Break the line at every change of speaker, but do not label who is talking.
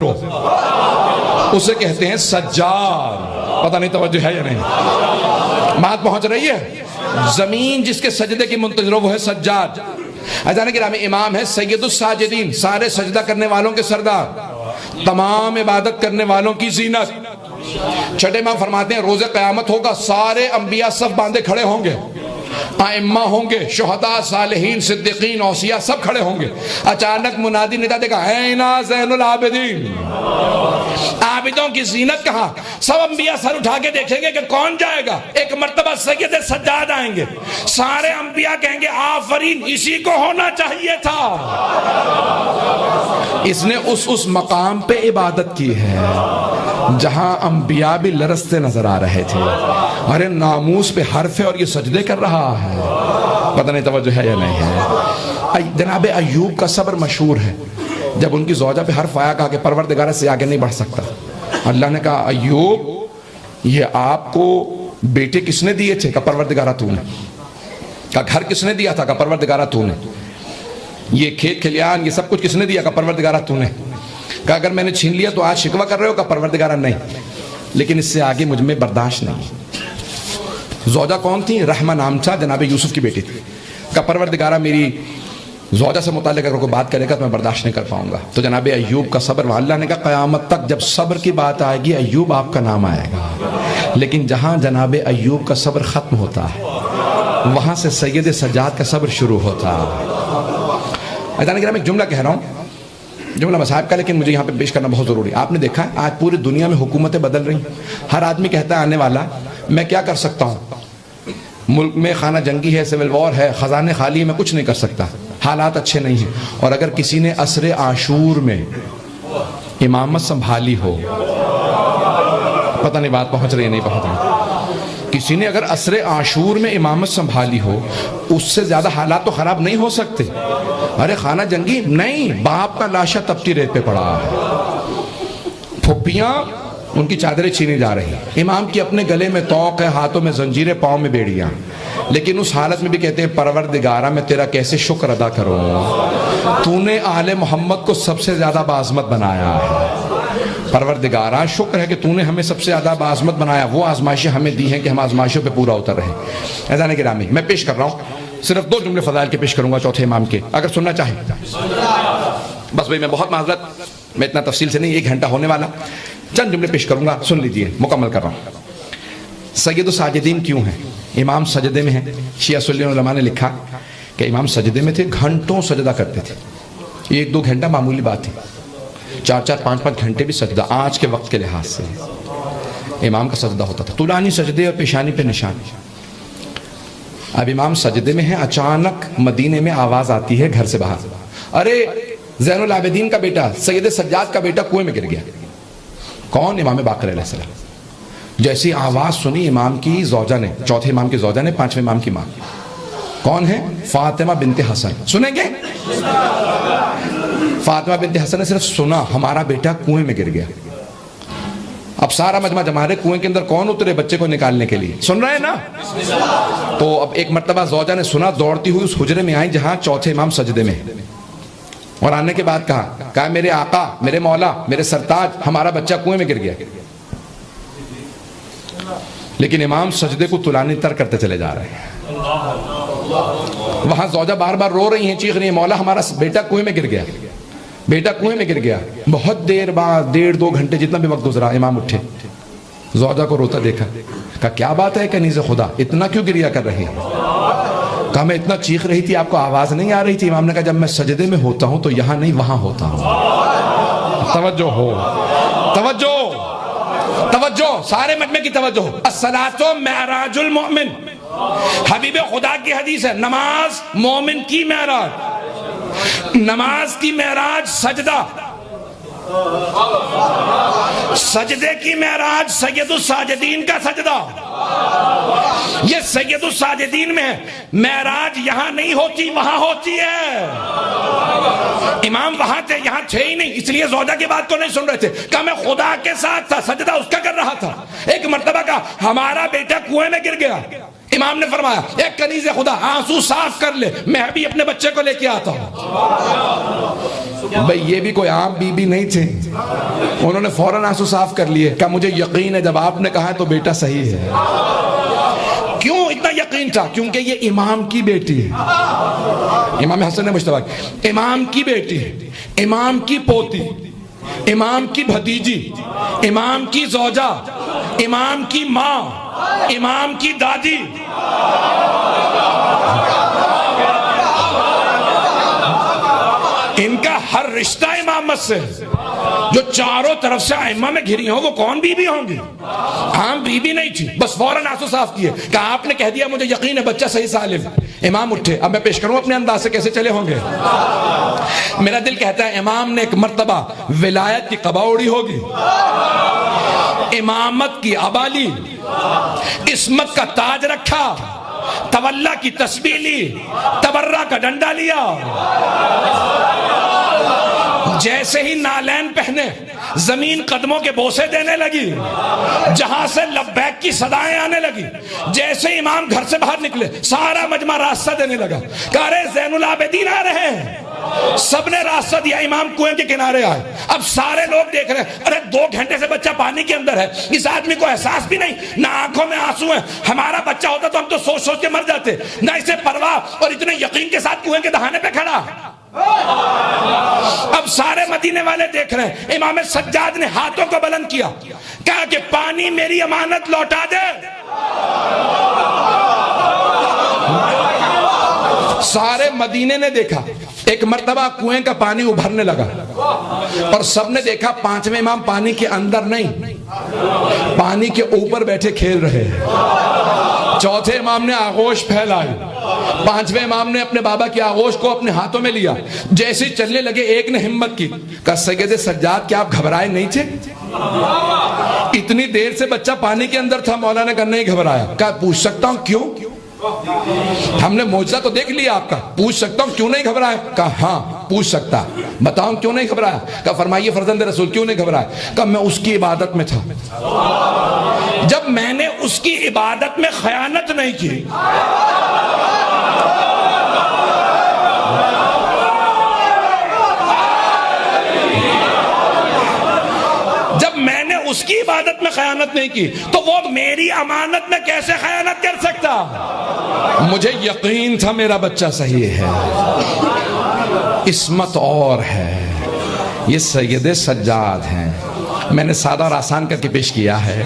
اسے کہتے ہیں سجاد. پتہ نہیں توجہ ہے یا نہیں, بات پہنچ رہی ہے؟ زمین جس کے سجدے کی منتظر ہو وہ ہے سجاد. عزیزان گرامی, امام ہے سید الساجدین, سارے سجدہ کرنے والوں کے سردار, تمام عبادت کرنے والوں کی زینت. چھٹے امام فرماتے ہیں روز قیامت ہوگا, سارے انبیاء صف باندھے کھڑے ہوں گے, ائمہ ہوں گے, شہداء, صالحین, صدیقین, اوصیاء سب کھڑے ہوں گے. اچانک منادی ندا دے گا اینا زین العابدین, عابدوں کی زینت کہاں؟ سب انبیاء سر اٹھا کے دیکھیں گے کہ کون جائے گا. ایک مرتبہ سید سجاد آئیں گے, سارے انبیاء کہیں گے آفرین, اسی کو ہونا چاہیے تھا, اس نے اس مقام پہ عبادت کی ہے جہاں انبیاء بھی لرزتے نظر آ رہے تھے. ارے ناموس پہ حرف ہے اور یہ سجدے کر رہا ہے. پتہ نہیں توجہ ہے یا نہیں ہے؟ جناب ایوب کا صبر مشہور ہے. جب ان کی زوجہ پہ حرف آیا, کہا کہ پروردگار سے آگے نہیں بڑھ سکتا. اللہ نے کہا ایوب یہ آپ کو بیٹے کس نے دیے تھے؟ کہا پروردگارہ تو نے. کہا گھر کس نے دیا تھا؟ کہا پروردگارہ تو نے. یہ کھیت کھلیان یہ سب کچھ کس نے دیا؟ کہا پروردگارہ تو نے. کہا اگر میں نے چھین لیا تو آج شکوہ کر رہے ہو؟ کہا پروردگارہ نہیں, لیکن اس سے آگے مجھ میں برداشت نہیں. زوجہ کون تھی؟ رحمہ نام تھا, جناب یوسف کی بیٹی تھی. کہا پروردگارہ میری زوجہ سے متعلق اگر کوئی بات کرے گا تو میں برداشت نہیں کر پاؤں گا. تو جناب ایوب کا صبر, اللہ نے کہا قیامت تک جب صبر کی بات آئے گی ایوب آپ کا نام آئے گا, لیکن جہاں جناب ایوب کا صبر ختم ہوتا ہے وہاں سے سید سجاد کا صبر شروع ہوتا ہے. عزیزان گرامی, ایک جملہ کہہ رہا ہوں, جملہ مصاحب کا, لیکن مجھے یہاں پہ پیش کرنا بہت ضروری. آپ نے دیکھا ہے آج پوری دنیا میں حکومتیں بدل رہی ہیں. ہر آدمی کہتا ہے آنے والا میں کیا کر سکتا ہوں, ملک میں خانہ جنگی ہے, سول وار ہے, خزانے خالی ہے, میں کچھ نہیں کر سکتا, حالات اچھے نہیں ہیں. اور اگر کسی نے عصر عاشور میں امامت سنبھالی ہو, پتہ نہیں بات پہنچ رہی ہے نہیں پہنچ رہی, کسی نے اگر عصر عاشور میں امامت سنبھالی ہو, اس سے زیادہ حالات تو خراب نہیں ہو سکتے. ارے خانہ جنگی نہیں, باپ کا لاشا تپتی ریت پہ پڑا ہے, پھپیاں ان کی چادریں چھینی جا رہی, امام کی اپنے گلے میں توق ہے, ہاتھوں میں زنجیریں, پاؤں میں بیڑیاں, لیکن اس حالت میں بھی کہتے ہیں پروردگارہ میں تیرا کیسے شکر ادا کروں, تو نے آل محمد کو سب سے زیادہ بعظمت بنایا ہے. پروردگارہ شکر ہے کہ تو نے ہمیں سب سے زیادہ بعظمت بنایا, وہ آزمائشیں ہمیں دی ہیں کہ ہم آزمائشوں پہ پورا اتر رہے. عزیزان گرامی, میں پیش کر رہا ہوں, صرف 2 جملے فضائل کے پیش کروں گا چوتھے امام کے, اگر سننا چاہیں. بس بھئی میں بہت معذرت, میں اتنا تفصیل سے نہیں, 1 گھنٹہ ہونے والا, چند جملے پیش کروں گا, سن لیجئے, مکمل کر رہا ہوں. سید الساجدین کیوں ہیں؟ امام سجدے میں ہیں. شیعہ سنی علماء نے لکھا کہ امام سجدے میں تھے, گھنٹوں سجدہ کرتے تھے. 1-2 گھنٹہ معمولی بات تھی, 4-4 5-5 گھنٹے بھی سجدہ آج کے وقت کے لحاظ سے امام کا سجدہ ہوتا تھا, طولانی سجدے اور پیشانی پہ نشان. اب امام سجدے میں ہیں, اچانک مدینے میں آواز آتی ہے گھر سے باہر, ارے زین العابدین کا بیٹا, سید سجاد کا بیٹا کنویں میں گر گیا. کون؟ امام باقر علیہ السلام. جیسی آواز سنی امام کی زوجہ نے, چوتھے امام کی زوجہ نے, 5ویں امام کی ماں. کون ہے؟ فاطمہ بنت حسن. سنیں گے؟ فاطمہ بنت حسن نے صرف سنا ہمارا بیٹا کنویں میں گر گیا. اب سارا مجمع جمع رہے, کنویں کے اندر کون اترے بچے کو نکالنے کے لیے؟ سن رہے ہیں نا؟ تو اب ایک مرتبہ زوجہ نے سنا, دوڑتی ہوئی اس حجرے میں آئی جہاں چوتھے امام سجدے میں, اور آنے کے بعد کہا میرے آقا, میرے مولا, میرے سرتاج, ہمارا بچہ کنویں میں گر گیا. لیکن امام سجدے کو طولانی تر کرتے چلے جا رہے ہیں. وہاں زوجہ بار بار رو رہی ہیں, چیخ رہی ہیں, مولا ہمارا بیٹا کنویں میں گر گیا, بیٹا کنویں میں گر گیا. بہت دیر بعد, 1.5-2 گھنٹے جتنا بھی وقت گزرا, امام اٹھے, زوجہ کو روتا دیکھا, کہا کیا بات ہے کنیز خدا, اتنا کیوں گریا کر رہی ہے؟ کہا میں اتنا چیخ رہی تھی, آپ کو آواز نہیں آ رہی تھی؟ امام نے کہا جب میں سجدے میں ہوتا ہوں تو یہاں نہیں وہاں ہوتا ہوں. توجہ ہو, توجہ, توجہ, سارے مجمع کی توجہ. الصلاۃ معراج المؤمن, حبیب خدا کی حدیث ہے, نماز مومن کی معراج. نماز کی معراج سجدہ, سجدے کی معراج سید الساجدین کا سجدہ. یہ سید الساجدین میں ہے, معراج یہاں نہیں ہوتی وہاں ہوتی ہے. امام وہاں تھے, یہاں تھے ہی نہیں, اس لیے زوجہ کی بات کو نہیں سن رہے تھے. کہا میں خدا کے ساتھ تھا, سجدہ اس کا کر رہا تھا. ایک مرتبہ کہا ہمارا بیٹا کنویں میں گر گیا. امام نے فرمایا ایک کنیز خدا آنسو صاف کر لے، میں بھی اپنے بچے کو لے کے آتا ہوں۔ بھئی یہ بھی کوئی عام بی بی نہیں تھے، انہوں نے فوراً آنسو صاف کر لیے، کہا مجھے یقین ہے جب آپ نے کہا ہے تو بیٹا صحیح ہے۔ کیوں اتنا یقین تھا؟ کیونکہ یہ امام کی بیٹی ہے، امام حسن مجتبی، امام کی بیٹی، امام کی پوتی، امام کی بھتیجی، امام کی زوجہ، امام کی ماں، امام کی دادی۔ ان کا ہر رشتہ امامت سے، جو چاروں طرف سے ائمہ میں گھری ہوں وہ کون بی بی ہوں گی؟ عام بی بی نہیں تھی، بس فوراً آنسو صاف کیے، کہا آپ نے کہہ دیا مجھے یقین ہے بچہ صحیح سالم۔ امام اٹھے، اب میں پیش کروں اپنے انداز سے کیسے چلے ہوں گے؟ میرا دل کہتا ہے امام نے ایک مرتبہ ولایت کی قبا اوڑی ہوگی، امامت کی عبا لی، عصمت کا تاج رکھا، تولا کی تسبیح لی، تبرہ کا ڈنڈا لیا، جیسے ہی نالین پہنے زمین قدموں کے بوسے دینے لگی، جہاں سے لبیک کی صدائیں آنے لگی، جیسے امام گھر سے باہر نکلے سارا مجمع راستہ دینے لگا، کہا ارے زین العابدین آ رہے ہیں۔ سب نے راستہ دیا، امام کنویں کے کنارے آئے، اب سارے لوگ دیکھ رہے ہیں، ارے 2 گھنٹے سے بچہ پانی کے اندر ہے، اس آدمی کو احساس بھی نہیں، نہ آنکھوں میں آنسو ہیں، ہمارا بچہ ہوتا تو ہم تو سوچ سوچ کے مر جاتے، نہ اسے پرواہ، اور اتنے یقین کے ساتھ کنویں کے دہانے پہ کھڑا۔ اب سارے مدینے والے دیکھ رہے ہیں، امام سجاد نے ہاتھوں کو بلند کیا، کہا کہ پانی میری امانت لوٹا دے۔ سارے مدینے نے دیکھا، ایک مرتبہ کنویں کا پانی ابھرنے لگا، اور سب نے دیکھا 5ویں امام پانی کے اندر نہیں، پانی کے اوپر بیٹھے کھیل رہے ہیں۔ 4تھے امام نے آغوش پھیلائی، 5ویں امام نے اپنے بابا کی آغوش کو اپنے ہاتھوں میں لیا، جیسے ہی چلنے لگے ایک نے ہمت کی، کہا سید سجاد کیا آپ گھبرائے نہیں تھے؟ اتنی دیر سے بچہ پانی کے اندر تھا، مولا نے کہا نہیں گھبرایا۔ کہا پوچھ سکتا ہوں کیوں؟ ہم نے معجزہ تو دیکھ لیا آپ کا، پوچھ سکتا ہوں کیوں نہیں گھبرایا؟ کہا ہاں پوچھ سکتا، بتاؤں کیوں نہیں گھبرایا؟ کہا فرمائیے فرزند رسول کیوں نہیں گھبرایا؟ کہا میں اس کی عبادت میں تھا، جب میں نے اس کی عبادت میں خیانت نہیں کی، جب میں نے اس کی عبادت میں خیانت نہیں کی تو وہ میری امانت میں کیسے خیانت کر سکتا؟ مجھے یقین تھا میرا بچہ صحیح ہے، عصمت اور ہے، یہ سید سجاد ہیں۔ میں نے سادہ اور آسان کر کے پیش کیا ہے۔